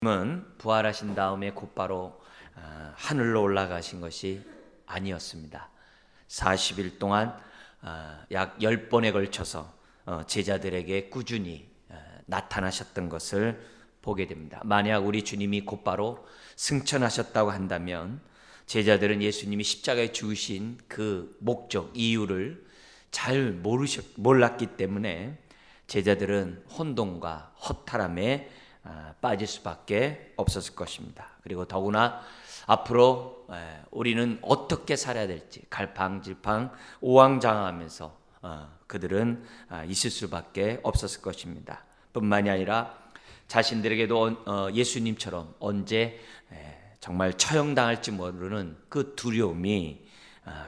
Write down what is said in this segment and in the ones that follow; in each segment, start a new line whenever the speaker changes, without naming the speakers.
은 부활하신 다음에 곧바로 하늘로 올라가신 것이 아니었습니다. 40일 동안 약 10번에 걸쳐서 제자들에게 꾸준히 나타나셨던 것을 보게 됩니다. 만약 우리 주님이 곧바로 승천하셨다고 한다면 제자들은 예수님이 십자가에 죽으신 그 목적, 이유를 잘 몰랐기 때문에 제자들은 혼돈과 허탈함에 빠질 수밖에 없었을 것입니다. 그리고 더구나 앞으로 우리는 어떻게 살아야 될지 갈팡질팡 오왕장하면서 그들은 있을 수밖에 없었을 것입니다. 뿐만이 아니라 자신들에게도 예수님처럼 언제 정말 처형당할지 모르는 그 두려움이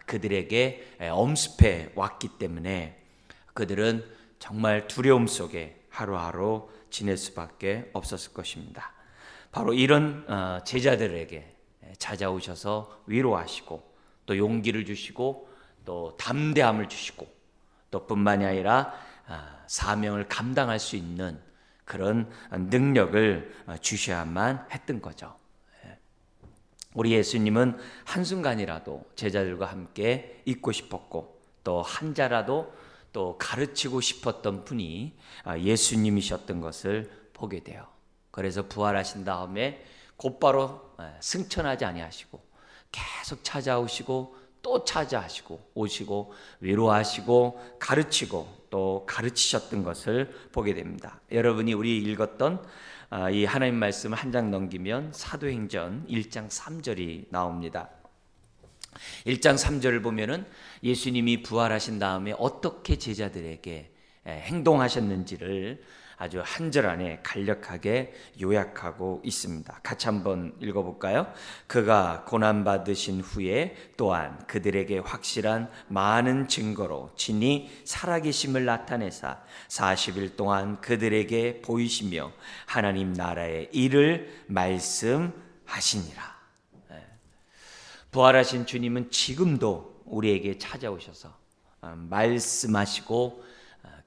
그들에게 엄습해 왔기 때문에 그들은 정말 두려움 속에 하루하루 지낼 수밖에 없었을 것입니다. 바로 이런 제자들에게 찾아오셔서 위로하시고 또 용기를 주시고 또 담대함을 주시고 또 뿐만이 아니라 사명을 감당할 수 있는 그런 능력을 주셔야만 했던 거죠. 우리 예수님은 한순간이라도 제자들과 함께 있고 싶었고 또 한 자라도 또 가르치고 싶었던 분이 예수님이셨던 것을 보게 돼요. 그래서 부활하신 다음에 곧바로 승천하지 아니하시고 계속 찾아오시고 또 찾아하시고 오시고 위로하시고 가르치고 또 가르치셨던 것을 보게 됩니다. 여러분이 우리 읽었던 이 하나님 말씀을 한 장 넘기면 사도행전 1장 3절이 나옵니다. 1장 3절을 보면은 예수님이 부활하신 다음에 어떻게 제자들에게 행동하셨는지를 아주 한 절 안에 간략하게 요약하고 있습니다. 같이 한번 읽어볼까요? 그가 고난받으신 후에 또한 그들에게 확실한 많은 증거로 친히 살아계심을 나타내사 40일 동안 그들에게 보이시며 하나님 나라의 일을 말씀하시니라. 부활하신 주님은 지금도 우리에게 찾아오셔서 말씀하시고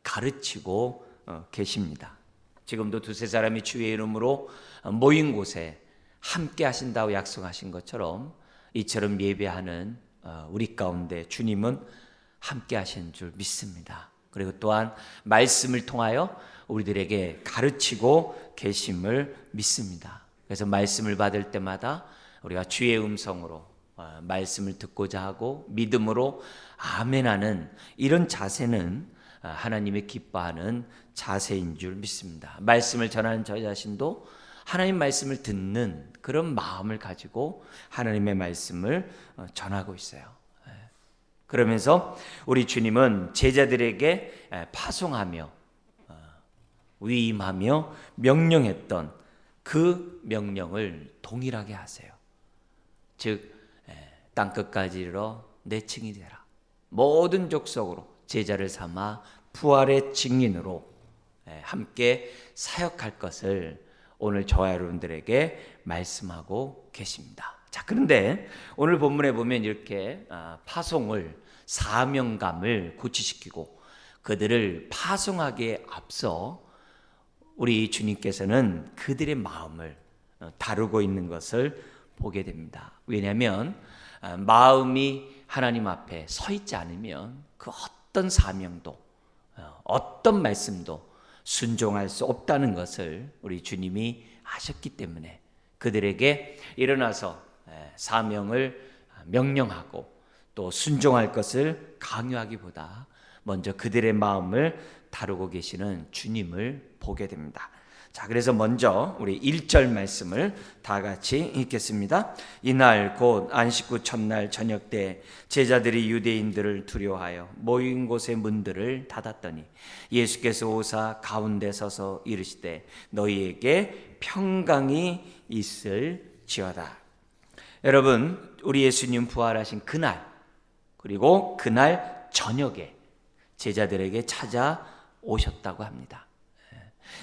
가르치고 계십니다. 지금도 두세 사람이 주의 이름으로 모인 곳에 함께 하신다고 약속하신 것처럼 이처럼 예배하는 우리 가운데 주님은 함께 하신 줄 믿습니다. 그리고 또한 말씀을 통하여 우리들에게 가르치고 계심을 믿습니다. 그래서 말씀을 받을 때마다 우리가 주의 음성으로 말씀을 듣고자 하고 믿음으로 아멘하는 이런 자세는 하나님의 기뻐하는 자세인 줄 믿습니다. 말씀을 전하는 저 자신도 하나님 말씀을 듣는 그런 마음을 가지고 하나님의 말씀을 전하고 있어요. 그러면서 우리 주님은 제자들에게 파송하며 위임하며 명령했던 그 명령을 동일하게 하세요. 즉 땅끝까지 이르러 내 증이 되라. 모든 족속으로 제자를 삼아 부활의 증인으로 함께 사역할 것을 오늘 저와 여러분들에게 말씀하고 계십니다. 자, 그런데 오늘 본문에 보면 이렇게 파송을 사명감을 고취시키고 그들을 파송하기에 앞서 우리 주님께서는 그들의 마음을 다루고 있는 것을 보게 됩니다. 왜냐하면 마음이 하나님 앞에 서 있지 않으면 그 어떤 사명도 어떤 말씀도 순종할 수 없다는 것을 우리 주님이 아셨기 때문에 그들에게 일어나서 사명을 명령하고 또 순종할 것을 강요하기보다 먼저 그들의 마음을 다루고 계시는 주님을 보게 됩니다. 자, 그래서 먼저 우리 1절 말씀을 다 같이 읽겠습니다. 이날 곧 안식구 첫날 저녁 때 제자들이 유대인들을 두려워하여 모인 곳의 문들을 닫았더니 예수께서 오사 가운데 서서 이르시되 너희에게 평강이 있을지어다. 여러분, 우리 예수님 부활하신 그날 그리고 그날 저녁에 제자들에게 찾아오셨다고 합니다.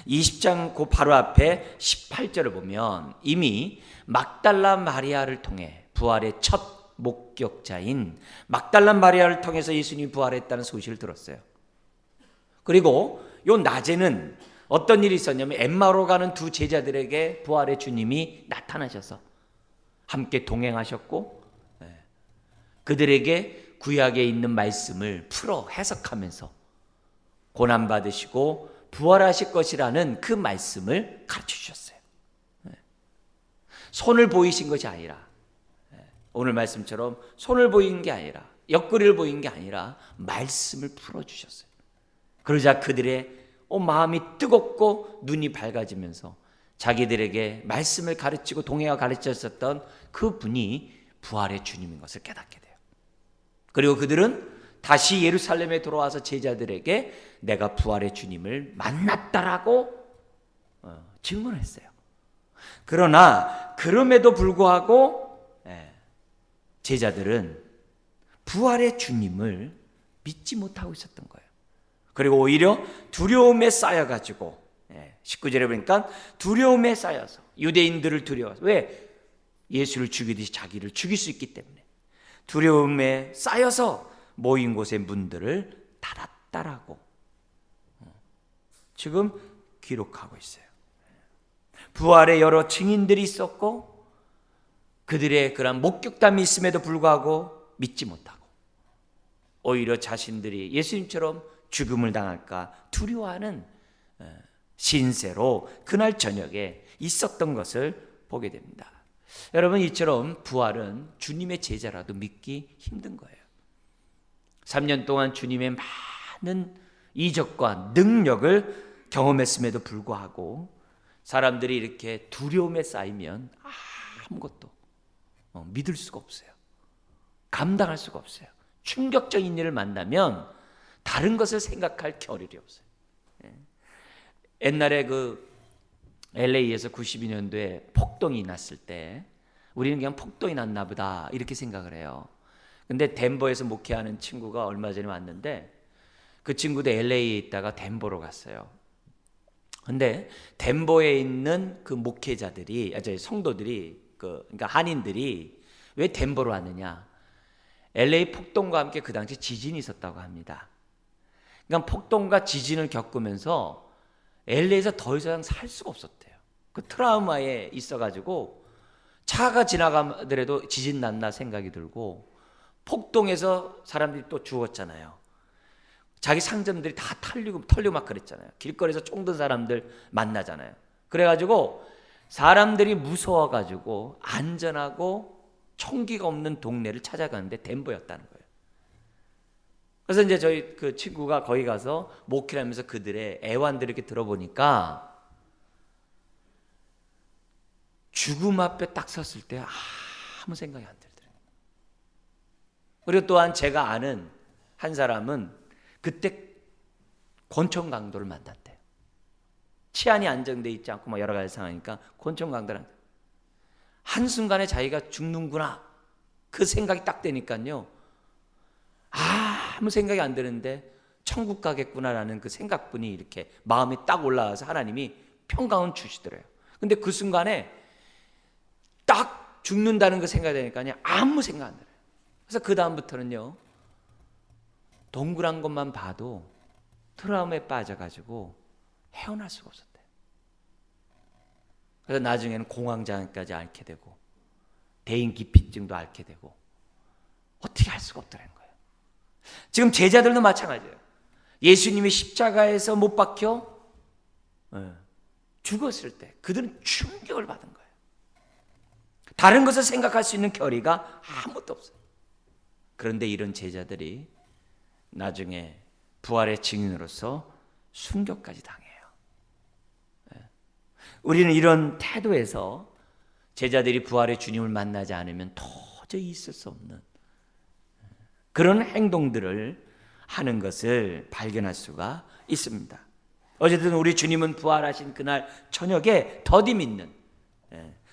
20장 그 바로 앞에 18절을 보면 이미 막달라 마리아를 통해 부활의 첫 목격자인 막달라 마리아를 통해서 예수님이 부활했다는 소식을 들었어요. 그리고 요 낮에는 어떤 일이 있었냐면 엠마오로 가는 두 제자들에게 부활의 주님이 나타나셔서 함께 동행하셨고 그들에게 구약에 있는 말씀을 풀어 해석하면서 고난받으시고 부활하실 것이라는 그 말씀을 가르쳐 주셨어요. 손을 보이신 것이 아니라, 오늘 말씀처럼 손을 보인 게 아니라, 옆구리를 보인 게 아니라 말씀을 풀어주셨어요. 그러자 그들의 마음이 뜨겁고 눈이 밝아지면서 자기들에게 말씀을 가르치고 동행하 가르쳤었던 그 분이 부활의 주님인 것을 깨닫게 돼요. 그리고 그들은 다시 예루살렘에 돌아와서 제자들에게 내가 부활의 주님을 만났다라고 증언했어요. 그러나 그럼에도 불구하고 제자들은 부활의 주님을 믿지 못하고 있었던 거예요. 그리고 오히려 두려움에 쌓여가지고 19절에 보니까 두려움에 쌓여서 유대인들을 두려워서, 왜? 예수를 죽이듯이 자기를 죽일 수 있기 때문에 두려움에 쌓여서 모인 곳의 문들을 닫았다라고 지금 기록하고 있어요. 부활의 여러 증인들이 있었고 그들의 그런 목격담이 있음에도 불구하고 믿지 못하고 오히려 자신들이 예수님처럼 죽음을 당할까 두려워하는 신세로 그날 저녁에 있었던 것을 보게 됩니다. 여러분, 이처럼 부활은 주님의 제자라도 믿기 힘든 거예요. 3년 동안 주님의 많은 이적과 능력을 경험했음에도 불구하고 사람들이 이렇게 두려움에 쌓이면 아무것도 믿을 수가 없어요. 감당할 수가 없어요. 충격적인 일을 만나면 다른 것을 생각할 겨를이 없어요. 옛날에 LA에서 92년도에 폭동이 났을 때 우리는 그냥 폭동이 났나 보다 이렇게 생각을 해요. 근데 덴버에서 목회하는 친구가 얼마 전에 왔는데 그 친구도 LA에 있다가 덴버로 갔어요. 근데 덴버에 있는 그 목회자들이, 성도들이, 그러니까 한인들이 왜 덴버로 왔느냐? LA 폭동과 함께 그 당시 지진이 있었다고 합니다. 그러니까 폭동과 지진을 겪으면서 LA에서 더 이상 살 수가 없었대요. 그 트라우마에 있어가지고 차가 지나가더라도 지진 났나 생각이 들고, 폭동에서 사람들이 또 죽었잖아요. 자기 상점들이 다 털리고 막 그랬잖아요. 길거리에서 총 든 사람들 만나잖아요. 그래가지고 사람들이 무서워가지고 안전하고 총기가 없는 동네를 찾아가는데 덴버였다는 거예요. 그래서 이제 저희 그 친구가 거기 가서 목회를 하면서 그들의 애환들을 이렇게 들어보니까 죽음 앞에 딱 섰을 때 아무 생각이 안 들더래요. 그리고 또한 제가 아는 한 사람은 그때 권총 강도를 만났대요. 치안이 안정돼 있지 않고 여러 가지 상황이니까 권총 강도를 한순간에 자기가 죽는구나 그 생각이 딱 되니까요, 아무 생각이 안 드는데 천국 가겠구나라는 그 생각뿐이 이렇게 마음이 딱 올라와서 하나님이 평강을 주시더래요. 근데 그 순간에 딱 죽는다는 그 생각이 되니까 아무 생각 안 들어요. 그래서 그 다음부터는요, 동그란 것만 봐도 트라우마에 빠져가지고 헤어날 수가 없었대요. 그래서 나중에는 공황장애까지 앓게 되고 대인기피증도 앓게 되고 어떻게 할 수가 없더라는 거예요. 지금 제자들도 마찬가지예요. 예수님이 십자가에서 못 박혀 죽었을 때 그들은 충격을 받은 거예요. 다른 것을 생각할 수 있는 결의가 아무것도 없어요. 그런데 이런 제자들이 나중에 부활의 증인으로서 순교까지 당해요. 우리는 이런 태도에서 제자들이 부활의 주님을 만나지 않으면 도저히 있을 수 없는 그런 행동들을 하는 것을 발견할 수가 있습니다. 어쨌든 우리 주님은 부활하신 그날 저녁에 더디 믿는,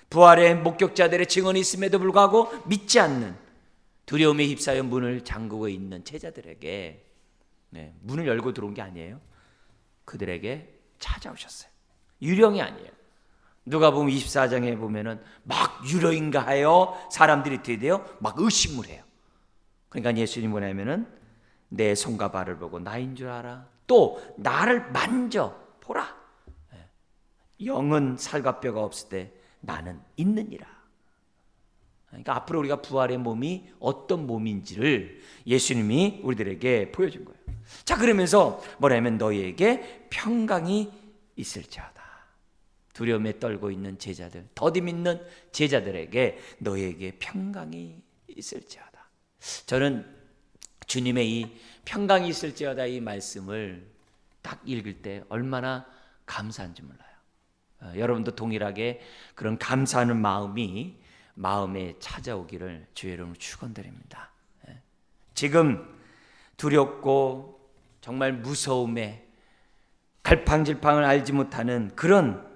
부활의 목격자들의 증언이 있음에도 불구하고 믿지 않는, 두려움에 휩싸여 문을 잠그고 있는 제자들에게 문을 열고 들어온 게 아니에요. 그들에게 찾아오셨어요. 유령이 아니에요. 누가복음 24장에 보면은 막 유령인가 하여 사람들이 어떻게 돼요? 막 의심을 해요. 그러니까 예수님 뭐냐면은 내 손과 발을 보고 나인 줄 알아. 또 나를 만져 보라. 영은 살과 뼈가 없을 때 나는 있느니라. 그러니까 앞으로 우리가 부활의 몸이 어떤 몸인지를 예수님이 우리들에게 보여준 거예요. 자, 그러면서 뭐냐면 너희에게 평강이 있을지어다. 두려움에 떨고 있는 제자들, 더디 믿는 제자들에게 너희에게 평강이 있을지어다. 저는 주님의 이 평강이 있을지어다 이 말씀을 딱 읽을 때 얼마나 감사한지 몰라요. 여러분도 동일하게 그런 감사하는 마음에 찾아오기를 주의 이름으로 축원드립니다. 지금 두렵고 정말 무서움에 갈팡질팡을 알지 못하는 그런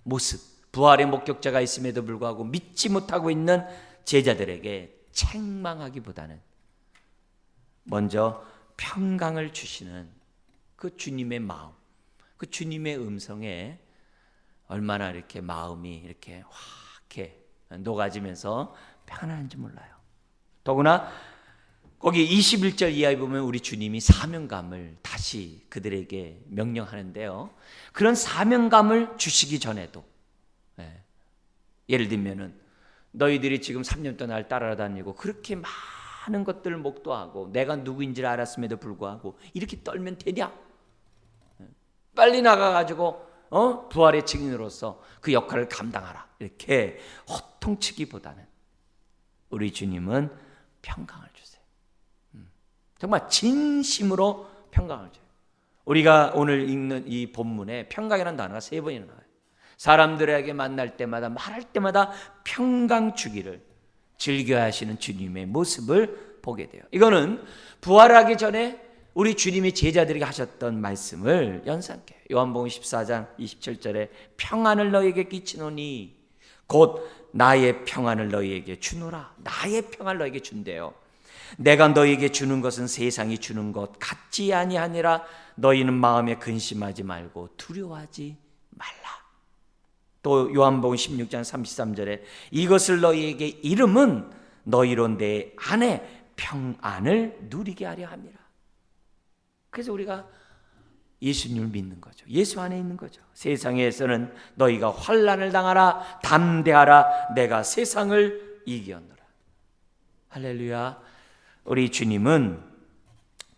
모습, 부활의 목격자가 있음에도 불구하고 믿지 못하고 있는 제자들에게 책망하기보다는 먼저 평강을 주시는 그 주님의 마음, 그 주님의 음성에 얼마나 이렇게 마음이 이렇게 확해 녹아지면서 편안한지 몰라요. 더구나 거기 21절 이하에 보면 우리 주님이 사명감을 다시 그들에게 명령하는데요. 그런 사명감을 주시기 전에도 예를 들면은 너희들이 지금 3년 동안 날 따라다니고 그렇게 많은 것들을 목도하고 내가 누구인지를 알았음에도 불구하고 이렇게 떨면 되냐? 빨리 나가가지고 부활의 증인으로서 그 역할을 감당하라. 이렇게 호통치기보다는 우리 주님은 평강을 주세요. 정말 진심으로 평강을 줘요. 우리가 오늘 읽는 이 본문에 평강이라는 단어가 3번이나 나와요. 사람들에게 만날 때마다 말할 때마다 평강 주기를 즐겨야 하시는 주님의 모습을 보게 돼요. 이거는 부활하기 전에 우리 주님이 제자들에게 하셨던 말씀을 연상케 해요. 요한복음 14장 27절에 평안을 너희에게 끼치노니 곧 나의 평안을 너희에게 주노라. 나의 평안을 너희에게 준대요. 내가 너희에게 주는 것은 세상이 주는 것 같지 아니하니라. 너희는 마음에 근심하지 말고 두려워하지 말라. 또 요한복음 16장 33절에 이것을 너희에게 이름은 너희로 내 안에 평안을 누리게 하려 함이라. 그래서 우리가 예수님을 믿는 거죠. 예수 안에 있는 거죠. 세상에서는 너희가 환난을 당하라 담대하라 내가 세상을 이겼노라. 할렐루야. 우리 주님은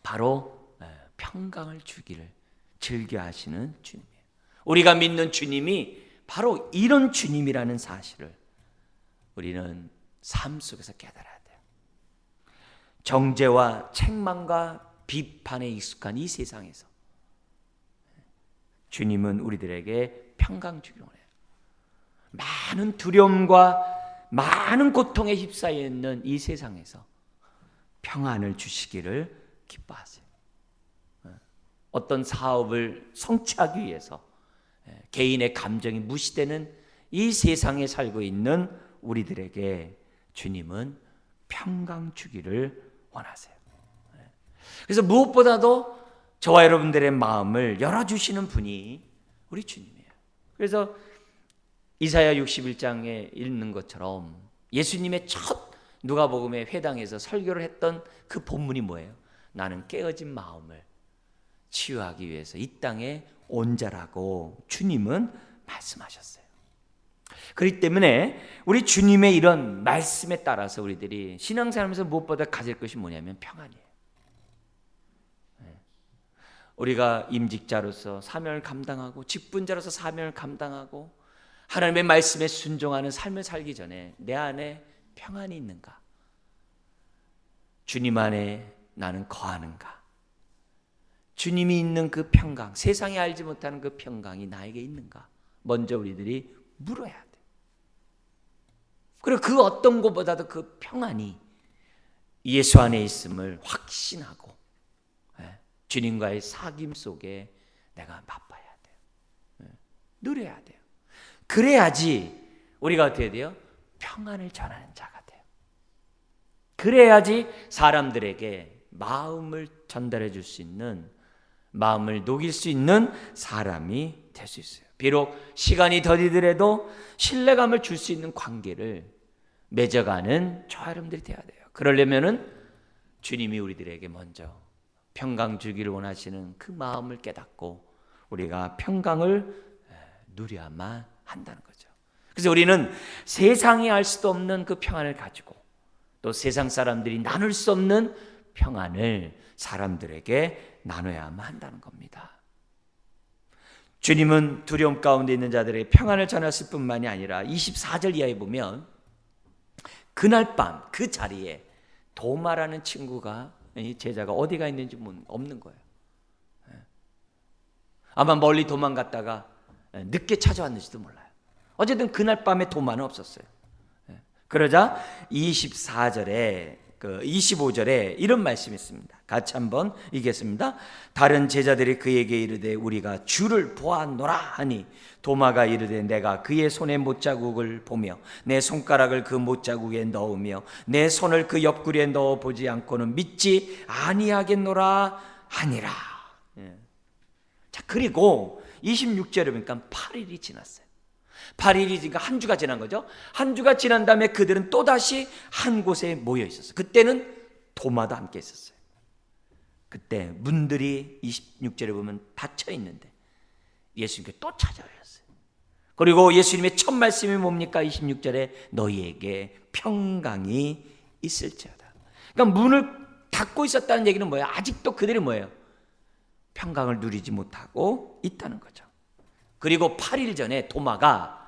바로 평강을 주기를 즐겨 하시는 주님이에요. 우리가 믿는 주님이 바로 이런 주님이라는 사실을 우리는 삶 속에서 깨달아야 돼요. 정죄와 책망과 비판에 익숙한 이 세상에서 주님은 우리들에게 평강 주기를 원해요. 많은 두려움과 많은 고통에 휩싸여 있는 이 세상에서 평안을 주시기를 기뻐하세요. 어떤 사업을 성취하기 위해서 개인의 감정이 무시되는 이 세상에 살고 있는 우리들에게 주님은 평강 주기를 원하세요. 그래서 무엇보다도 저와 여러분들의 마음을 열어주시는 분이 우리 주님이에요. 그래서 이사야 61장에 읽는 것처럼 예수님의 첫 누가복음의 회당에서 설교를 했던 그 본문이 뭐예요? 나는 깨어진 마음을 치유하기 위해서 이 땅에 온 자라고 주님은 말씀하셨어요. 그렇기 때문에 우리 주님의 이런 말씀에 따라서 우리들이 신앙생활하면서 무엇보다 가질 것이 뭐냐면 평안이에요. 우리가 임직자로서 사명을 감당하고 직분자로서 사명을 감당하고 하나님의 말씀에 순종하는 삶을 살기 전에 내 안에 평안이 있는가? 주님 안에 나는 거하는가? 주님이 있는 그 평강, 세상이 알지 못하는 그 평강이 나에게 있는가? 먼저 우리들이 물어야 돼. 그리고 그 어떤 것보다도 그 평안이 예수 안에 있음을 확신하고 주님과의 사귐 속에 내가 맛봐야 돼요. 누려야 돼요. 그래야지 우리가 어떻게 돼요? 평안을 전하는 자가 돼요. 그래야지 사람들에게 마음을 전달해 줄 수 있는, 마음을 녹일 수 있는 사람이 될 수 있어요. 비록 시간이 더디더라도 신뢰감을 줄 수 있는 관계를 맺어가는 저와 여러분들이 되어야 돼요. 그러려면은 주님이 우리들에게 먼저 평강 주기를 원하시는 그 마음을 깨닫고 우리가 평강을 누려야만 한다는 거죠. 그래서 우리는 세상이 알 수도 없는 그 평안을 가지고 또 세상 사람들이 나눌 수 없는 평안을 사람들에게 나눠야만 한다는 겁니다. 주님은 두려움 가운데 있는 자들에게 평안을 전했을 뿐만이 아니라 24절 이하에 보면 그날 밤 그 자리에 도마라는 친구가, 제자가 어디가 있는지 없는 거예요. 아마 멀리 도망갔다가 늦게 찾아왔는지도 몰라요. 어쨌든 그날 밤에 도마는 없었어요. 그러자 25절에 이런 말씀이 있습니다. 같이 한번 읽겠습니다. 다른 제자들이 그에게 이르되 우리가 주를 보았노라 하니 도마가 이르되 내가 그의 손에 못자국을 보며 내 손가락을 그 못자국에 넣으며 내 손을 그 옆구리에 넣어 보지 않고는 믿지 아니하겠노라 하니라. 자, 그리고 26절에 보니까 8일이 지났어요. 8일이 지니까 한 주가 지난 거죠. 한 주가 지난 다음에 그들은 또다시 한 곳에 모여 있었어요. 그때는 도마도 함께 있었어요. 그때 문들이 26절에 보면 닫혀 있는데 예수님께 또 찾아오셨어요. 그리고 예수님의 첫 말씀이 뭡니까? 26절에 너희에게 평강이 있을지어다. 그러니까 문을 닫고 있었다는 얘기는 뭐예요? 아직도 그들이 뭐예요? 평강을 누리지 못하고 있다는 거죠. 그리고 8일 전에 도마가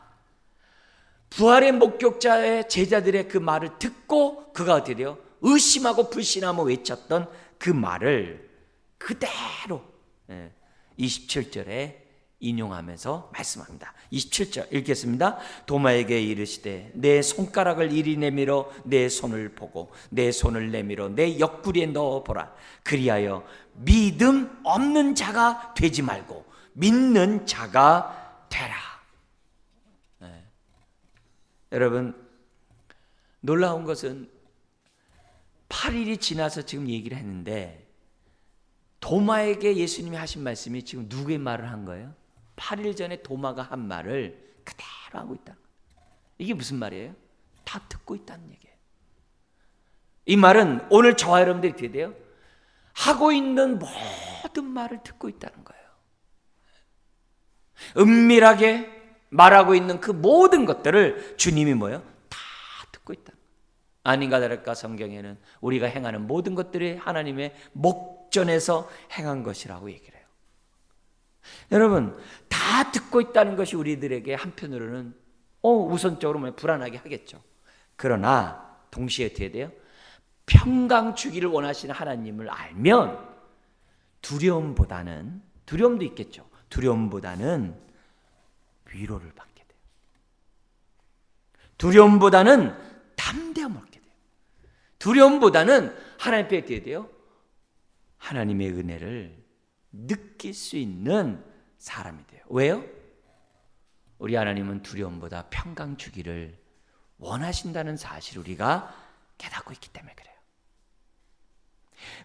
부활의 목격자의 제자들의 그 말을 듣고 그가 어떻게 돼요? 의심하고 불신하며 외쳤던 그 말을 그대로 27절에 인용하면서 말씀합니다. 27절 읽겠습니다. 도마에게 이르시되 내 손가락을 이리 내밀어 내 손을 보고 내 손을 내밀어 내 옆구리에 넣어보라. 그리하여 믿음 없는 자가 되지 말고 믿는 자가 되라. 여러분, 놀라운 것은 8일이 지나서 지금 얘기를 했는데 도마에게 예수님이 하신 말씀이 지금 누구의 말을 한 거예요? 8일 전에 도마가 한 말을 그대로 하고 있다는 거예요. 이게 무슨 말이에요? 다 듣고 있다는 얘기예요. 이 말은 오늘 저와 여러분들이 어떻게 돼요? 하고 있는 모든 말을 듣고 있다는 거예요. 은밀하게 말하고 있는 그 모든 것들을 주님이 뭐예요? 다 듣고 있다. 아닌가 다를까 성경에는 우리가 행하는 모든 것들이 하나님의 목전에서 행한 것이라고 얘기를 해요. 여러분, 다 듣고 있다는 것이 우리들에게 한편으로는 우선적으로 불안하게 하겠죠. 그러나 동시에 어떻게 돼요? 평강 주기를 원하시는 하나님을 알면 두려움도 있겠죠. 두려움보다는 위로를 받게 돼요. 두려움보다는 담대함을 얻게 돼요. 두려움보다는 하나님 앞에 어떻게 돼요? 하나님의 은혜를 느낄 수 있는 사람이 돼요. 왜요? 우리 하나님은 두려움보다 평강 주기를 원하신다는 사실을 우리가 깨닫고 있기 때문에 그래요.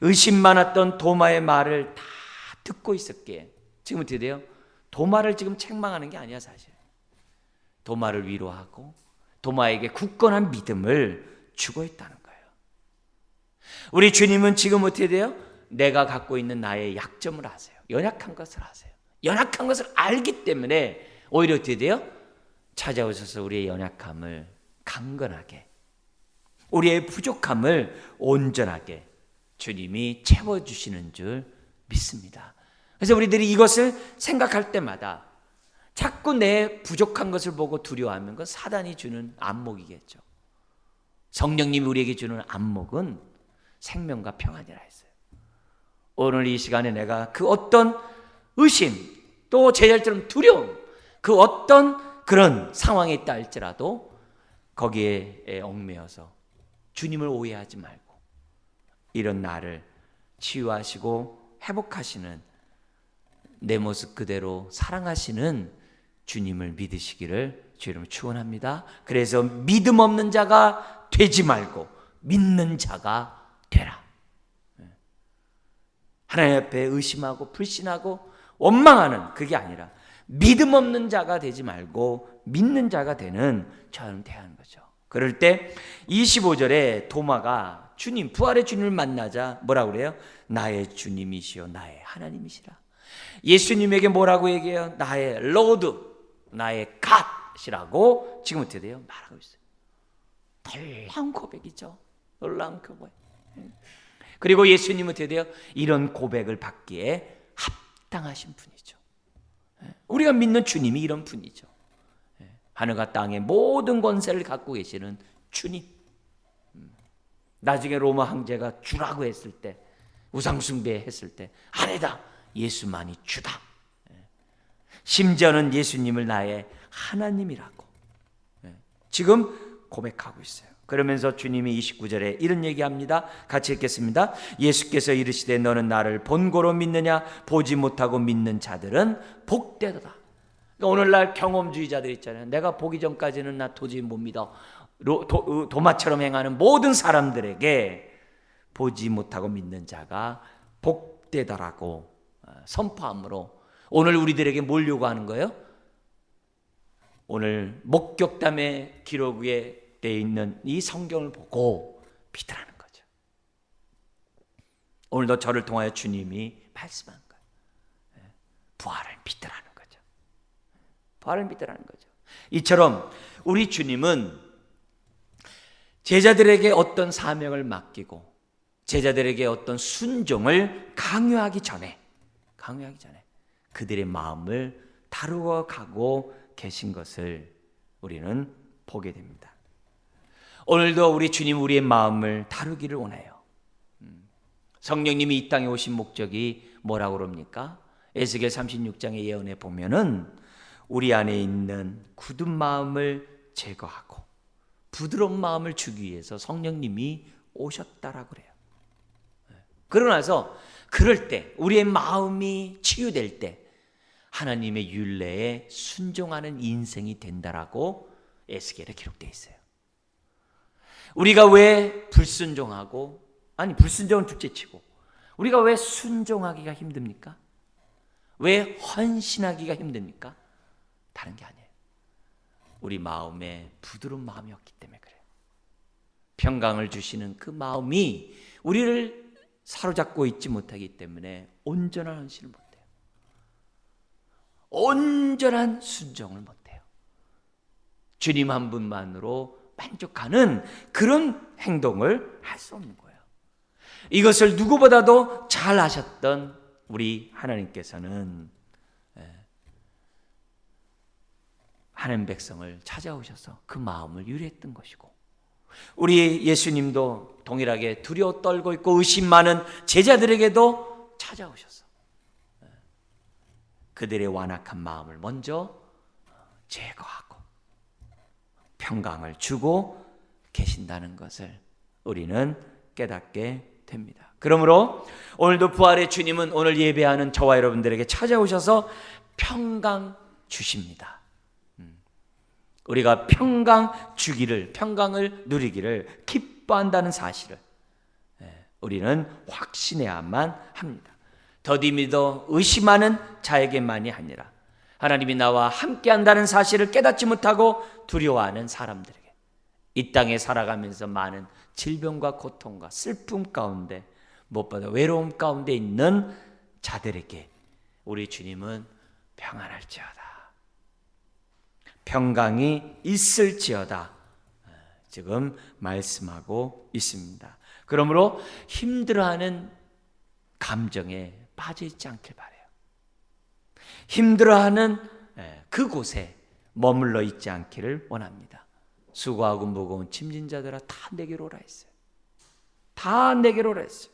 의심 많았던 도마의 말을 다 듣고 있었기에 지금 어떻게 돼요? 도마를 지금 책망하는 게 아니야 사실. 도마를 위로하고 도마에게 굳건한 믿음을 주고 있다는 거예요. 우리 주님은 지금 어떻게 돼요? 내가 갖고 있는 나의 약점을 아세요. 연약한 것을 아세요. 연약한 것을 알기 때문에 오히려 어떻게 돼요? 찾아오셔서 우리의 연약함을 강건하게, 우리의 부족함을 온전하게 주님이 채워주시는 줄 믿습니다. 그래서 우리들이 이것을 생각할 때마다 자꾸 내 부족한 것을 보고 두려워하면 그건 사단이 주는 안목이겠죠. 성령님이 우리에게 주는 안목은 생명과 평안이라 했어요. 오늘 이 시간에 내가 그 어떤 의심 또 제자처럼 두려움 그 어떤 그런 상황에 있다 할지라도 거기에 얽매여서 주님을 오해하지 말고 이런 나를 치유하시고 회복하시는 내 모습 그대로 사랑하시는 주님을 믿으시기를 주 이름으로 축원합니다. 그래서 믿음 없는 자가 되지 말고 믿는 자가 되라. 하나님 앞에 의심하고 불신하고 원망하는 그게 아니라 믿음 없는 자가 되지 말고 믿는 자가 되는 저는 대하는 거죠. 그럴 때 25절에 도마가 주님, 부활의 주님을 만나자 뭐라고 그래요? 나의 주님이시요 나의 하나님이시라. 예수님에게 뭐라고 얘기해요? 나의 로드, 나의 갓이라고 지금 어떻게 돼요? 말하고 있어요. 놀라운 고백이죠. 놀라운 고백. 그리고 예수님은 어떻게 돼요? 이런 고백을 받기에 합당하신 분이죠. 우리가 믿는 주님이 이런 분이죠. 하늘과 땅의 모든 권세를 갖고 계시는 주님. 나중에 로마 황제가 주라고 했을 때, 우상숭배 했을 때 아니다, 예수만이 주다. 심지어는 예수님을 나의 하나님이라고 지금 고백하고 있어요. 그러면서 주님이 29절에 이런 얘기합니다. 같이 읽겠습니다. 예수께서 이르시되 너는 나를 본고로 믿느냐? 보지 못하고 믿는 자들은 복되도다. 그러니까 오늘날 경험주의자들 있잖아요. 내가 보기 전까지는 나 도저히 못 믿어. 도마처럼 행하는 모든 사람들에게 보지 못하고 믿는 자가 복되다라고 선포함으로 오늘 우리들에게 뭘 요구하는 거예요? 오늘 목격담의 기록에 되어 있는 이 성경을 보고 믿으라는 거죠. 오늘도 저를 통하여 주님이 말씀한 거예요. 부활을 믿으라는 거죠. 부활을 믿으라는 거죠. 이처럼 우리 주님은 제자들에게 어떤 사명을 맡기고 제자들에게 어떤 순종을 강요하기 전에 그들의 마음을 다루어 가고 계신 것을 우리는 보게 됩니다. 오늘도 우리 주님 우리의 마음을 다루기를 원해요. 성령님이 이 땅에 오신 목적이 뭐라고 그럽니까? 에스겔 36장의 예언에 보면은 우리 안에 있는 굳은 마음을 제거하고 부드러운 마음을 주기 위해서 성령님이 오셨다라고 그래요. 그러나서 그럴 때 우리의 마음이 치유될 때 하나님의 율례에 순종하는 인생이 된다라고 에스겔에 기록되어 있어요. 우리가 왜 불순종하고, 아니 불순종은 둘째치고 우리가 왜 순종하기가 힘듭니까? 왜 헌신하기가 힘듭니까? 다른 게 아니에요. 우리 마음에 부드러운 마음이 없기 때문에 그래요. 평강을 주시는 그 마음이 우리를 사로잡고 있지 못하기 때문에 온전한 헌신을 못해요. 온전한 순종을 못해요. 주님 한 분만으로 만족하는 그런 행동을 할 수 없는 거예요. 이것을 누구보다도 잘 아셨던 우리 하나님께서는 하나님 백성을 찾아오셔서 그 마음을 유리했던 것이고, 우리 예수님도 동일하게 두려워 떨고 있고 의심 많은 제자들에게도 찾아오셔서 그들의 완악한 마음을 먼저 제거하고 평강을 주고 계신다는 것을 우리는 깨닫게 됩니다. 그러므로 오늘도 부활의 주님은 오늘 예배하는 저와 여러분들에게 찾아오셔서 평강 주십니다. 우리가 평강 주기를, 평강을 누리기를 기뻐한다는 사실을 우리는 확신해야만 합니다. 더디 믿어 의심하는 자에게만이 아니라 하나님이 나와 함께한다는 사실을 깨닫지 못하고 두려워하는 사람들에게, 이 땅에 살아가면서 많은 질병과 고통과 슬픔 가운데, 무엇보다 외로움 가운데 있는 자들에게 우리 주님은 평안할지어다, 평강이 있을지어다 지금 말씀하고 있습니다. 그러므로 힘들어하는 감정에 빠져 있지 않길 바라요. 힘들어하는 그곳에 머물러 있지 않기를 원합니다. 수고하고 무거운 짐진 자들아 다 내게로 오라 했어요. 다 내게로 오라 했어요.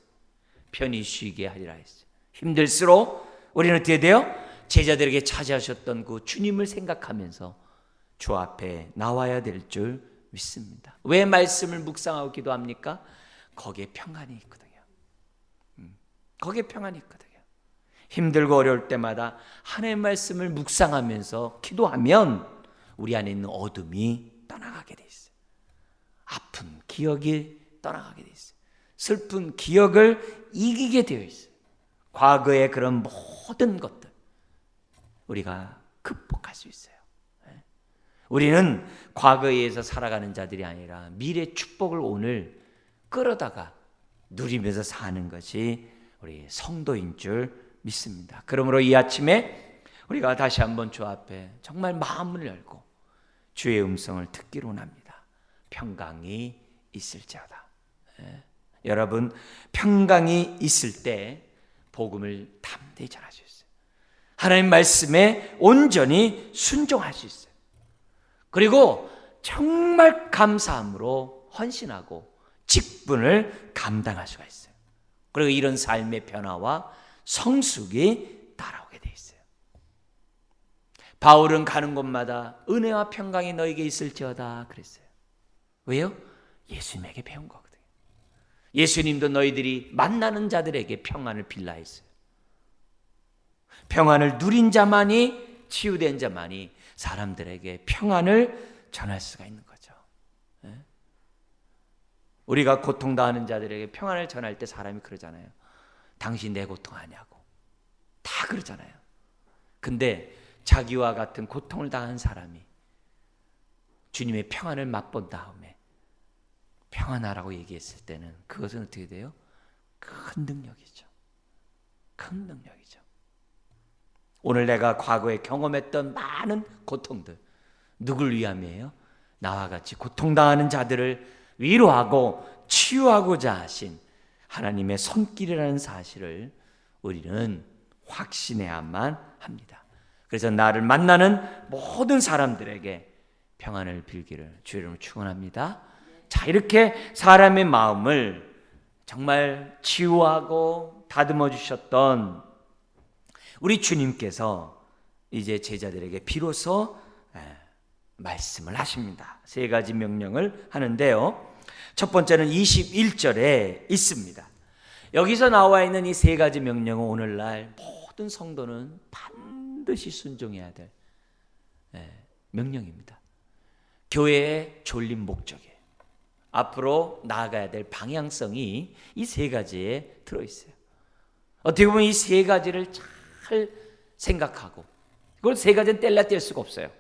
편히 쉬게 하리라 했어요. 힘들수록 우리는 어떻게 돼요? 제자들에게 찾아오셨던 그 주님을 생각하면서 주 앞에 나와야 될 줄 믿습니다. 왜 말씀을 묵상하고 기도합니까? 거기에 평안이 있거든요. 거기에 평안이 있거든요. 힘들고 어려울 때마다 하나님의 말씀을 묵상하면서 기도하면 우리 안에 있는 어둠이 떠나가게 돼 있어요. 아픈 기억이 떠나가게 돼 있어요. 슬픈 기억을 이기게 되어 있어요. 과거의 그런 모든 것들 우리가 극복할 수 있어요. 우리는 과거에 의해서 살아가는 자들이 아니라 미래 축복을 오늘 끌어다가 누리면서 사는 것이 우리 성도인 줄 믿습니다. 그러므로 이 아침에 우리가 다시 한번 주 앞에 정말 마음을 열고 주의 음성을 듣기로 합니다. 평강이 있을지어다. 여러분, 평강이 있을 때 복음을 담대히 전할 수 있어요. 하나님 말씀에 온전히 순종할 수 있어요. 그리고 정말 감사함으로 헌신하고 직분을 감당할 수가 있어요. 그리고 이런 삶의 변화와 성숙이 따라오게 돼 있어요. 바울은 가는 곳마다 은혜와 평강이 너에게 있을지어다 그랬어요. 왜요? 예수님에게 배운 거거든요. 예수님도 너희들이 만나는 자들에게 평안을 빌라 했어요. 평안을 누린 자만이, 치유된 자만이 사람들에게 평안을 전할 수가 있는 거죠. 우리가 고통당하는 자들에게 평안을 전할 때 사람이 그러잖아요. 당신 내 고통 아냐고. 다 그러잖아요. 근데 자기와 같은 고통을 당한 사람이 주님의 평안을 맛본 다음에 평안하라고 얘기했을 때는 그것은 어떻게 돼요? 큰 능력이죠. 큰 능력이죠. 오늘 내가 과거에 경험했던 많은 고통들, 누굴 위함이에요? 나와 같이 고통당하는 자들을 위로하고 치유하고자 하신 하나님의 손길이라는 사실을 우리는 확신해야만 합니다. 그래서 나를 만나는 모든 사람들에게 평안을 빌기를 주의 이름으로 축원합니다. 자, 이렇게 사람의 마음을 정말 치유하고 다듬어 주셨던 우리 주님께서 이제 제자들에게 비로소 말씀을 하십니다. 세 가지 명령을 하는데요. 첫 번째는 21절에 있습니다. 여기서 나와 있는 이 세 가지 명령은 오늘날 모든 성도는 반드시 순종해야 될 명령입니다. 교회의 졸린 목적이에요. 앞으로 나아가야 될 방향성이 이 세 가지에 들어있어요. 어떻게 보면 이 세 가지를 잘 생각하고, 이걸 세 가지는 뗄래야 수가 없어요.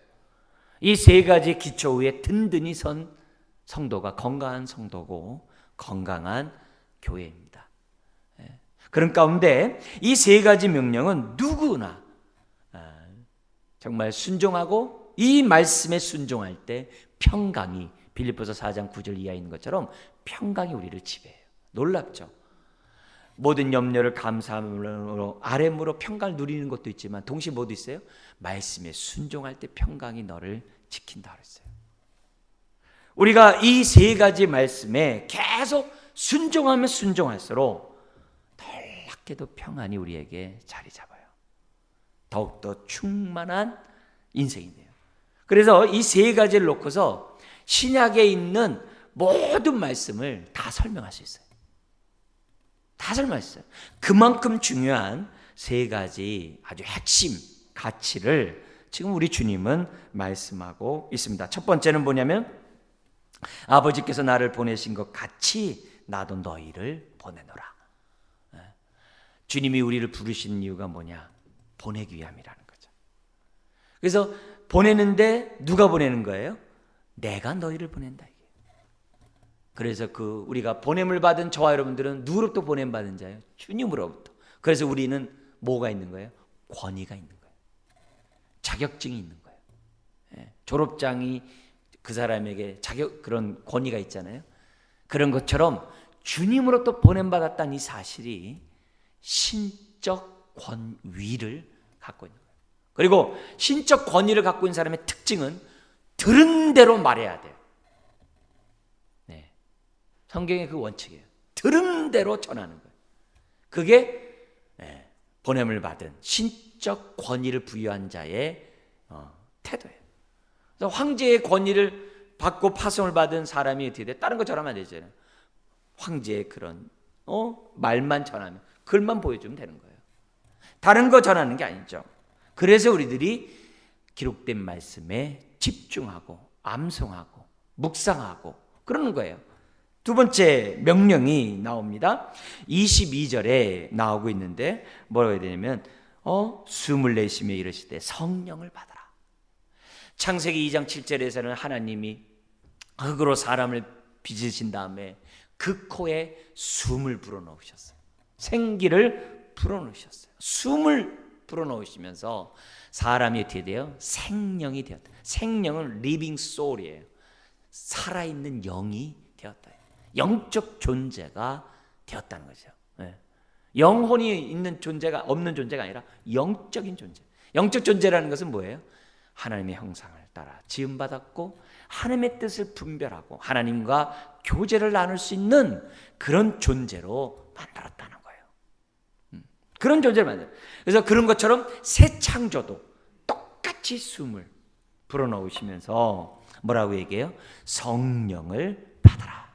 이 세 가지 기초 위에 든든히 선 성도가 건강한 성도고 건강한 교회입니다. 그런 가운데 이 세 가지 명령은 누구나 정말 순종하고 이 말씀에 순종할 때 평강이, 빌립보서 4장 9절 이하에 있는 것처럼 평강이 우리를 지배해요. 놀랍죠? 모든 염려를 감사함으로 아뢰므로 평강을 누리는 것도 있지만 동시에 뭐도 있어요? 말씀에 순종할 때 평강이 너를 지킨다 그랬어요. 우리가 이 세 가지 말씀에 계속 순종하면 순종할수록 놀랍게도 평안이 우리에게 자리 잡아요. 더욱더 충만한 인생이 돼요. 그래서 이 세 가지를 놓고서 신약에 있는 모든 말씀을 다 설명할 수 있어요. 다 설명했어요. 그만큼 중요한 세 가지 아주 핵심 가치를 지금 우리 주님은 말씀하고 있습니다. 첫 번째는 뭐냐면 아버지께서 나를 보내신 것 같이 나도 너희를 보내노라. 주님이 우리를 부르신 이유가 뭐냐? 보내기 위함이라는 거죠. 그래서 보내는데 누가 보내는 거예요? 내가 너희를 보낸다. 그래서 우리가 보냄을 받은 저와 여러분들은 누구로부터 보냄 받은 자예요? 주님으로부터. 그래서 우리는 뭐가 있는 거예요? 권위가 있는 거예요. 자격증이 있는 거예요. 졸업장이 그 사람에게 그런 권위가 있잖아요. 그런 것처럼 주님으로부터 보냄 받았다는 이 사실이 신적 권위를 갖고 있는 거예요. 그리고 신적 권위를 갖고 있는 사람의 특징은 들은 대로 말해야 돼요. 성경의 그 원칙이에요. 들은 대로 전하는 거예요. 그게 보냄을 받은 신적 권위를 부여한 자의 태도예요. 그래서 황제의 권위를 받고 파송을 받은 사람이 어떻게 돼? 다른 거 전하면 안 되잖아요. 황제의 그런 말만 전하면, 글만 보여주면 되는 거예요. 다른 거 전하는 게 아니죠. 그래서 우리들이 기록된 말씀에 집중하고 암송하고 묵상하고 그러는 거예요. 두 번째 명령이 나옵니다. 22절에 나오고 있는데 뭐라고 해야 되냐면 숨을 내쉬며 이르시되 성령을 받아라. 창세기 2장 7절에서는 하나님이 흙으로 사람을 빚으신 다음에 그 코에 숨을 불어넣으셨어요. 생기를 불어넣으셨어요. 숨을 불어넣으시면서 사람이 어떻게 돼요? 생명이 되었다. 생명은 리빙 소울이에요. 살아있는 영이 되었다. 영적 존재가 되었다는 거죠. 영혼이 있는 존재가 없는 존재가 아니라 영적인 존재. 영적 존재라는 것은 뭐예요? 하나님의 형상을 따라 지음받았고 하나님의 뜻을 분별하고 하나님과 교제를 나눌 수 있는 그런 존재로 만들었다는 거예요. 그런 존재를 만들어요. 그래서 그런 것처럼 새 창조도 똑같이 숨을 불어넣으시면서 뭐라고 얘기해요? 성령을 받아라.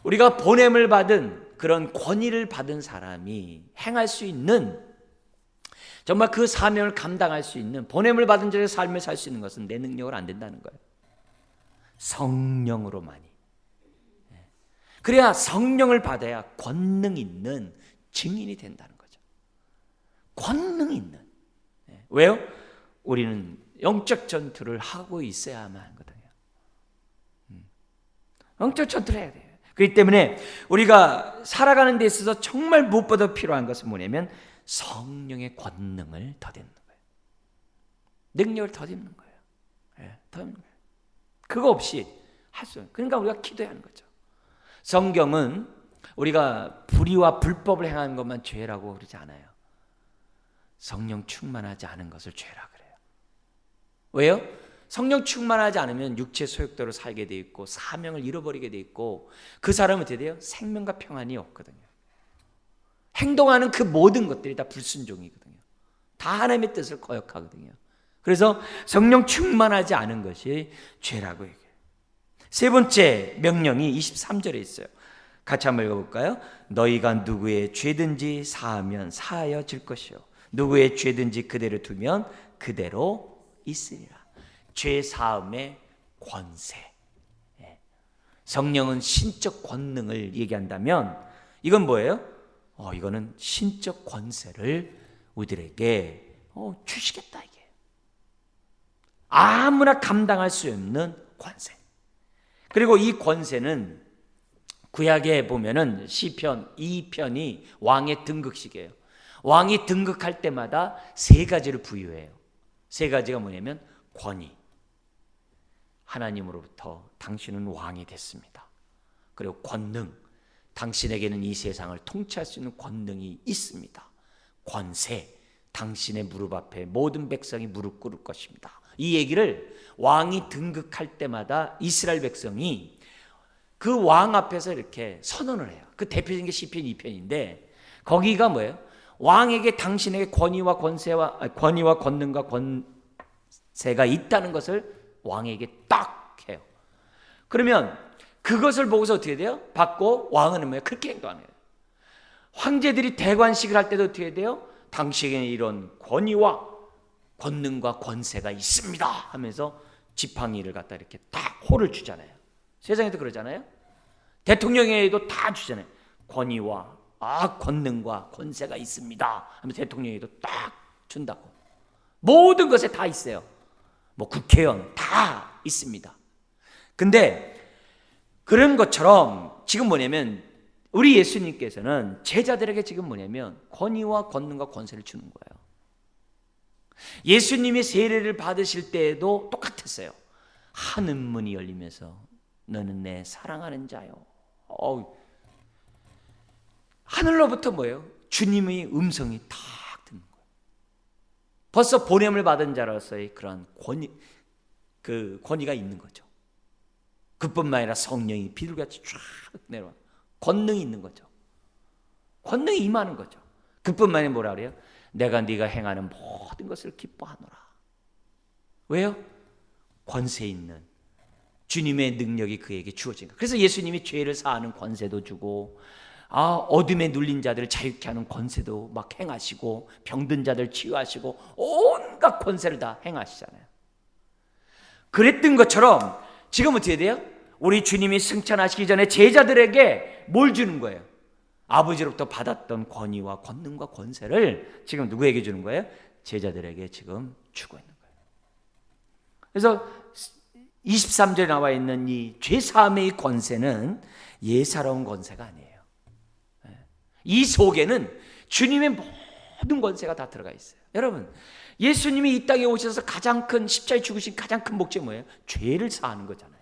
우리가 보냄을 받은 그런 권위를 받은 사람이 행할 수 있는 정말 그 사명을 감당할 수 있는 보냄을 받은 자의 삶을 살 수 있는 것은 내 능력으로 안 된다는 거예요. 성령으로만이. 그래야 성령을 받아야 권능 있는 증인이 된다는 거죠. 권능 있는. 왜요? 우리는 영적 전투를 하고 있어야만 하거든요. 영적 전투를 해야 돼요. 그렇기 때문에 우리가 살아가는 데 있어서 정말 무엇보다 필요한 것은 뭐냐면 성령의 권능을 더듬는 거예요. 능력을 더듬는 거예요. 더듬는 거예요. 그거 없이 할 수 없어요. 그러니까 우리가 기도해야 하는 거죠. 성경은 우리가 불의와 불법을 행하는 것만 죄라고 그러지 않아요. 성령 충만하지 않은 것을 죄라 그래요. 왜요? 성령 충만하지 않으면 육체 소욕대로 살게 돼 있고 사명을 잃어버리게 돼 있고 그 사람은 어떻게 돼요? 생명과 평안이 없거든요. 행동하는 그 모든 것들이 다 불순종이거든요. 다 하나님의 뜻을 거역하거든요. 그래서 성령 충만하지 않은 것이 죄라고 얘기해요. 세 번째 명령이 23절에 있어요. 같이 한번 읽어볼까요? 너희가 누구의 죄든지 사하면 사하여질 것이요 누구의 죄든지 그대로 두면 그대로 있으리라. 죄 사함의 권세. 성령은 신적 권능을 얘기한다면 이건 뭐예요? 이거는 신적 권세를 우리들에게 주시겠다 이게. 아무나 감당할 수 없는 권세. 그리고 이 권세는 구약에 보면은 시편 2편이 왕의 등극식이에요. 왕이 등극할 때마다 세 가지를 부여해요. 세 가지가 뭐냐면 권위. 하나님으로부터 당신은 왕이 됐습니다. 그리고 권능. 당신에게는 이 세상을 통치할 수 있는 권능이 있습니다. 권세. 당신의 무릎 앞에 모든 백성이 무릎 꿇을 것입니다. 이 얘기를 왕이 등극할 때마다 이스라엘 백성이 그 왕 앞에서 이렇게 선언을 해요. 그 대표적인 게 시편 2편인데 거기가 뭐예요? 왕에게 당신에게 권위와 권능과 권세가 있다는 것을 왕에게 딱 해요. 그러면 그것을 보고서 어떻게 돼요? 받고 왕은 뭐예요? 그렇게 행동하는 거예요. 황제들이 대관식을 할 때도 어떻게 돼요? 당신에게 이런 권위와 권능과 권세가 있습니다 하면서 지팡이를 갖다 이렇게 딱 호를 주잖아요. 세상에도 그러잖아요. 대통령에게도 다 주잖아요. 권위와 권능과 권세가 있습니다 하면 대통령에게도 딱 준다고. 모든 것에 다 있어요. 뭐 국회의원 다 있습니다. 근데 그런 것처럼 지금 뭐냐면 우리 예수님께서는 제자들에게 지금 뭐냐면 권위와 권능과 권세를 주는 거예요. 예수님이 세례를 받으실 때에도 똑같았어요. 하늘 문이 열리면서 너는 내 사랑하는 자요. 하늘로부터 뭐예요? 주님의 음성이 탁 듣는 거예요. 벌써 보냄을 받은 자로서의 그런 권위가 있는 거죠. 그뿐만 아니라 성령이 비둘기같이 쫙 내려와 권능이 있는 거죠. 권능이 임하는 거죠. 그뿐만 아니라 뭐라 그래요? 내가 네가 행하는 모든 것을 기뻐하노라. 왜요? 권세 있는 주님의 능력이 그에게 주어진 거예요. 그래서 예수님이 죄를 사하는 권세도 주고 어둠에 눌린 자들을 자유케 하는 권세도 막 행하시고 병든 자들 치유하시고 온갖 권세를 다 행하시잖아요. 그랬던 것처럼 지금 어떻게 돼요? 우리 주님이 승천하시기 전에 제자들에게 뭘 주는 거예요? 아버지로부터 받았던 권위와 권능과 권세를 지금 누구에게 주는 거예요? 제자들에게 지금 주고 있는 거예요. 그래서 23절에 나와 있는 이 죄사함의 권세는 예사로운 권세가 아니에요. 이 속에는 주님의 모든 권세가 다 들어가 있어요. 여러분, 예수님이 이 땅에 오셔서 가장 큰 십자가에 죽으신 가장 큰 목적이 뭐예요? 죄를 사하는 거잖아요.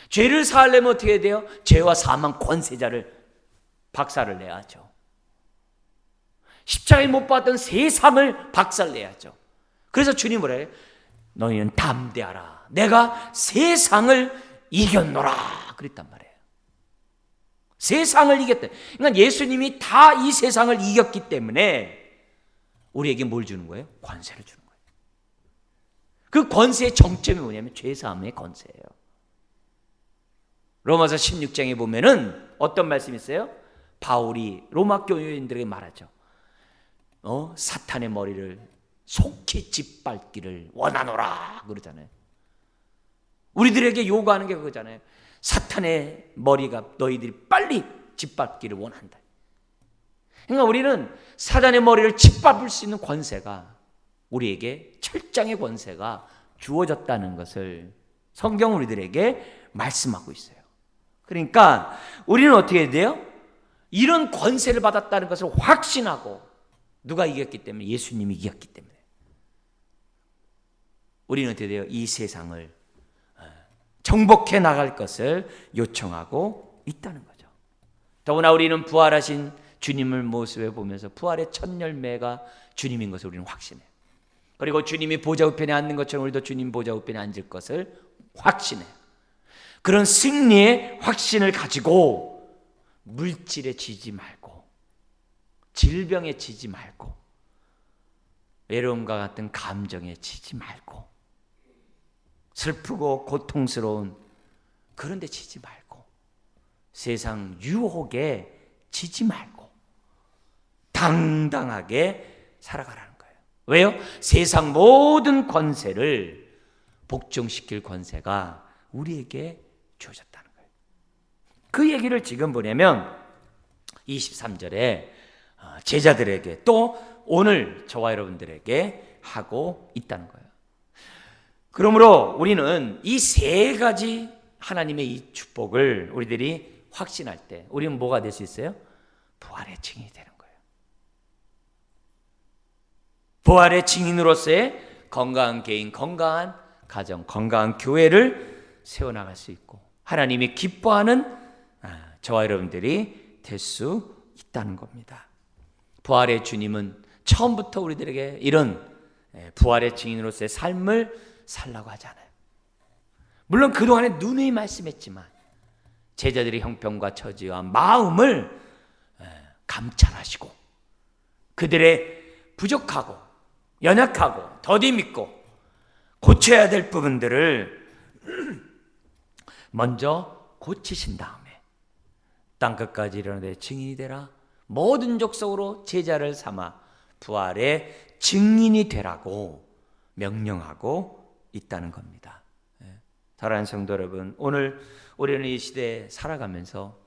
죄를 사하려면 어떻게 해야 돼요? 죄와 사망 권세자를 박살을 내야죠. 십자가에 못 박았던 세상을 박살내야죠. 그래서 주님 뭐라 해요? 너희는 담대하라. 내가 세상을 이겼노라. 그랬단 말이에요. 세상을 이겼다. 그러니까 예수님이 다 이 세상을 이겼기 때문에 우리에게 뭘 주는 거예요? 권세를 주는 거예요. 그 권세의 정점이 뭐냐면 죄사함의 권세예요. 로마서 16장에 보면은 어떤 말씀이 있어요? 바울이 로마 교인들에게 말하죠. 사탄의 머리를 속히 짓밟기를 원하노라 그러잖아요. 우리들에게 요구하는 게 그거잖아요. 사탄의 머리가 너희들이 빨리 짓밟기를 원한다. 그러니까 우리는 사탄의 머리를 짓밟을 수 있는 권세가, 우리에게 철장의 권세가 주어졌다는 것을 성경 우리들에게 말씀하고 있어요. 그러니까 우리는 어떻게 해야 돼요? 이런 권세를 받았다는 것을 확신하고, 누가 이겼기 때문에? 예수님이 이겼기 때문에. 우리는 어떻게 돼요? 이 세상을 정복해 나갈 것을 요청하고 있다는 거죠. 더구나 우리는 부활하신 주님을 모습에 보면서 부활의 첫 열매가 주님인 것을 우리는 확신해요. 그리고 주님이 보좌 우편에 앉는 것처럼 우리도 주님 보좌 우편에 앉을 것을 확신해요. 그런 승리의 확신을 가지고 물질에 지지 말고, 질병에 지지 말고, 외로움과 같은 감정에 지지 말고, 슬프고 고통스러운 그런 데 지지 말고, 세상 유혹에 지지 말고 당당하게 살아가라는 거예요. 왜요? 세상 모든 권세를 복종시킬 권세가 우리에게 주어졌다는 거예요. 그 얘기를 지금 보냐면 23절에 제자들에게 또 오늘 저와 여러분들에게 하고 있다는 거예요. 그러므로 우리는 이 세 가지 하나님의 이 축복을 우리들이 확신할 때 우리는 뭐가 될 수 있어요? 부활의 증인이 되는 거예요. 부활의 증인으로서의 건강한 개인, 건강한 가정, 건강한 교회를 세워나갈 수 있고 하나님이 기뻐하는 저와 여러분들이 될 수 있다는 겁니다. 부활의 주님은 처음부터 우리들에게 이런 부활의 증인으로서의 삶을 살라고 하잖아요. 물론 그동안에 누누이 말씀했지만 제자들의 형편과 처지와 마음을 감찰하시고 그들의 부족하고 연약하고 더디 믿고 고쳐야 될 부분들을 먼저 고치신 다음에 땅끝까지 이르는 증인이 되라, 모든 족속으로 제자를 삼아 부활의 증인이 되라고 명령하고 있다는 겁니다. 사랑하는 성도 여러분, 오늘 우리는 이 시대에 살아가면서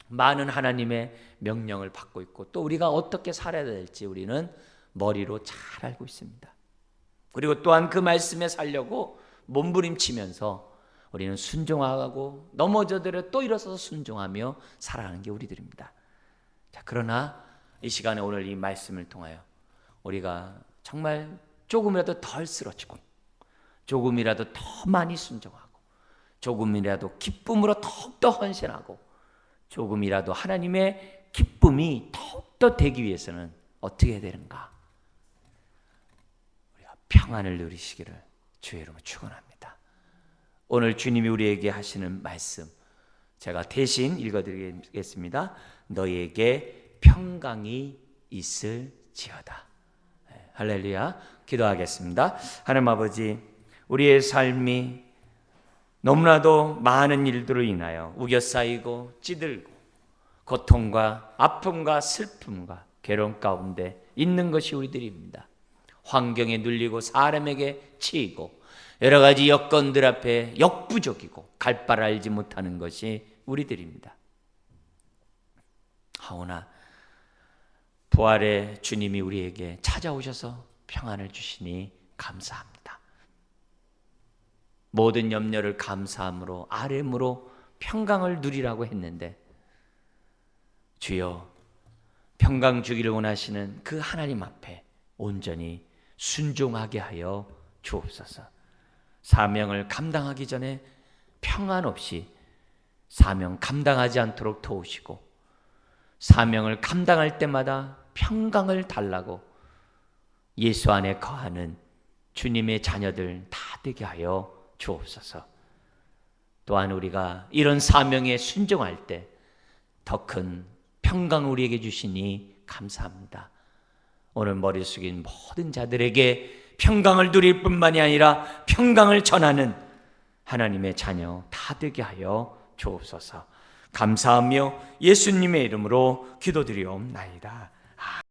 많은 하나님의 명령을 받고 있고 또 우리가 어떻게 살아야 될지 우리는 머리로 잘 알고 있습니다. 그리고 또한 그 말씀에 살려고 몸부림치면서 우리는 순종하고 넘어져도 또 일어서서 순종하며 살아가는 게 우리들입니다. 자, 그러나 이 시간에 오늘 이 말씀을 통하여 우리가 정말 조금이라도 덜 쓰러지고 조금이라도 더 많이 순종하고 조금이라도 기쁨으로 더욱더 헌신하고 조금이라도 하나님의 기쁨이 더욱더 되기 위해서는 어떻게 해야 되는가? 우리가 평안을 누리시기를 주의 이름으로 축원합니다. 오늘 주님이 우리에게 하시는 말씀 제가 대신 읽어드리겠습니다. 너희에게 평강이 있을지어다. 할렐루야. 기도하겠습니다. 하나님 아버지, 우리의 삶이 너무나도 많은 일들로 인하여 우겨싸이고 찌들고 고통과 아픔과 슬픔과 괴로움 가운데 있는 것이 우리들입니다. 환경에 눌리고 사람에게 치이고 여러 가지 여건들 앞에 역부족이고 갈 바를 알지 못하는 것이 우리들입니다. 하오나 부활의 주님이 우리에게 찾아오셔서 평안을 주시니 감사합니다. 모든 염려를 감사함으로 아뢰므로 평강을 누리라고 했는데 주여, 평강 주기를 원하시는 그 하나님 앞에 온전히 순종하게 하여 주옵소서. 사명을 감당하기 전에 평안 없이 사명 감당하지 않도록 도우시고, 사명을 감당할 때마다 평강을 달라고 예수 안에 거하는 주님의 자녀들 다 되게 하여 주옵소서. 또한 우리가 이런 사명에 순종할 때 더 큰 평강을 우리에게 주시니 감사합니다. 오늘 머리 숙인 모든 자들에게 평강을 누릴 뿐만이 아니라 평강을 전하는 하나님의 자녀 다 되게 하여 주옵소서. 감사하며 예수님의 이름으로 기도드리옵나이다.